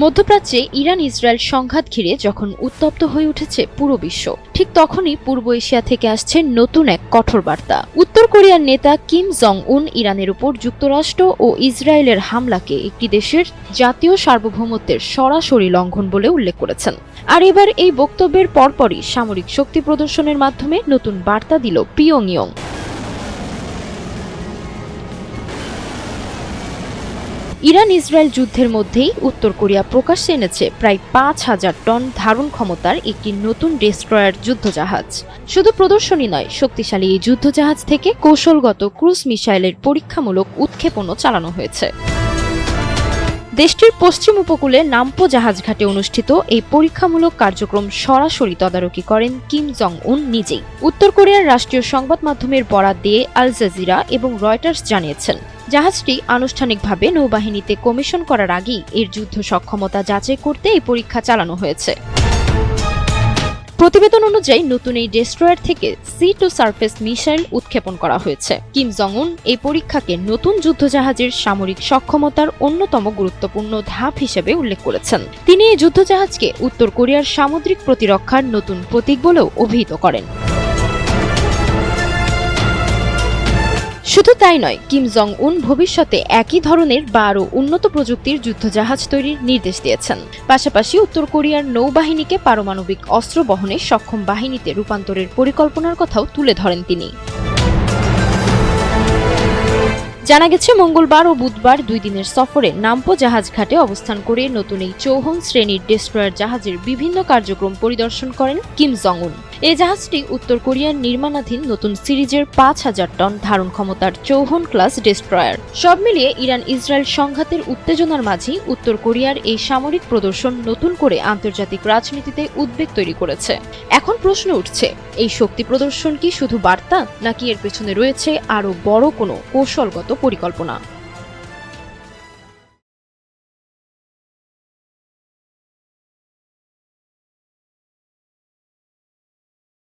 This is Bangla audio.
মধ্যপ্রাচ্যে ইরান ইসরায়েল সংঘাত ঘিরে যখন উত্তপ্ত হয়ে উঠেছে পুরো বিশ্ব, ঠিক তখনই পূর্ব এশিয়া থেকে আসছে নতুন এক কঠোর বার্তা। উত্তর কোরিয়ার নেতা কিম জং উন ইরানের উপর যুক্তরাষ্ট্র ও ইসরায়েলের হামলাকে একটি দেশের জাতীয় সার্বভৌমত্বের সরাসরি লঙ্ঘন বলে উল্লেখ করেছেন। আর এবার এই বক্তব্যের পরপরই সামরিক শক্তি প্রদর্শনের মাধ্যমে নতুন বার্তা দিল পিয়ংইয়ং। ইরান ইসরায়েল যুদ্ধের মধ্যেই উত্তর কোরিয়া প্রকাশ্যে এনেছে প্রায় ৫,০০০ টন ধারণ ক্ষমতার একটি নতুন ডেস্ট্রয়ার যুদ্ধজাহাজ। শুধু প্রদর্শনী নয়, শক্তিশালী এই যুদ্ধজাহাজ থেকে কৌশলগত ক্রুজ মিসাইলের পরীক্ষামূলক উৎক্ষেপণও চালানো হয়েছে। দেশটির পশ্চিম উপকূলে নামপো জাহাজঘাটে অনুষ্ঠিত এই পরীক্ষামূলক কার্যক্রম সরাসরি তদারকি করেন কিম জং উন নিজেই। উত্তর কোরিয়ার রাষ্ট্রীয় সংবাদ মাধ্যমের বরাত দিয়ে আল জাজিরা এবং রয়টার্স জানিয়েছেন, জাহাজটি আনুষ্ঠানিকভাবে নৌবাহিনীতে কমিশন করার আগেই এর যুদ্ধ সক্ষমতা যাচাই করতে এই পরীক্ষা চালানো হয়েছে। প্রতিবেদন অনুযায়ী নতুন এই ডেস্ট্রয়ার থেকে সি টু সারফেস মিসাইল উৎক্ষেপণ করা হয়েছে। কিম জং উন এই পরীক্ষাকে নতুন যুদ্ধজাহাজের সামরিক সক্ষমতার অন্যতম গুরুত্বপূর্ণ ধাপ হিসেবে উল্লেখ করেছেন। তিনি এই যুদ্ধজাহাজকে উত্তর কোরিয়ার সামুদ্রিক প্রতিরক্ষার নতুন প্রতীক বলেও অভিহিত করেন। শুধু তাই নয়, কিম জং উন ভবিষ্যতে একই ধরনের বা আরও উন্নত প্রযুক্তির যুদ্ধজাহাজ তৈরির নির্দেশ দিয়েছেন। পাশাপাশি উত্তর কোরিয়ার নৌবাহিনীকে পারমাণবিক অস্ত্র বহনে সক্ষম বাহিনীতে রূপান্তরের পরিকল্পনার কথাও তুলে ধরেন তিনি। জানা গেছে, মঙ্গলবার ও বুধবার 2 দিনের সফরে নামপো জাহাজঘাটে অবস্থান করে নতুন এই চৌহন শ্রেণীর ডেস্ট্রয়ার জাহাজের বিভিন্ন কার্যক্রম পরিদর্শন করেন কিম জং উন। এই জাহাজটি উত্তর কোরিয়ার নির্মাণাধীন নতুন সিরিজের ৫,০০০ টন ধারণ ক্ষমতার চৌহন ক্লাস ডেস্ট্রয়ার। সব মিলিয়ে ইরান ইসরায়েল সংঘাতের উত্তেজনার মাঝেই উত্তর কোরিয়ার এই সামরিক প্রদর্শন নতুন করে আন্তর্জাতিক রাজনীতিতে উদ্বেগ তৈরি করেছে। এখন প্রশ্ন উঠছে, এই শক্তি প্রদর্শন কি শুধু বার্তা, নাকি এর পেছনে রয়েছে আরও বড় কোনো কৌশলগত পরিকল্পনা?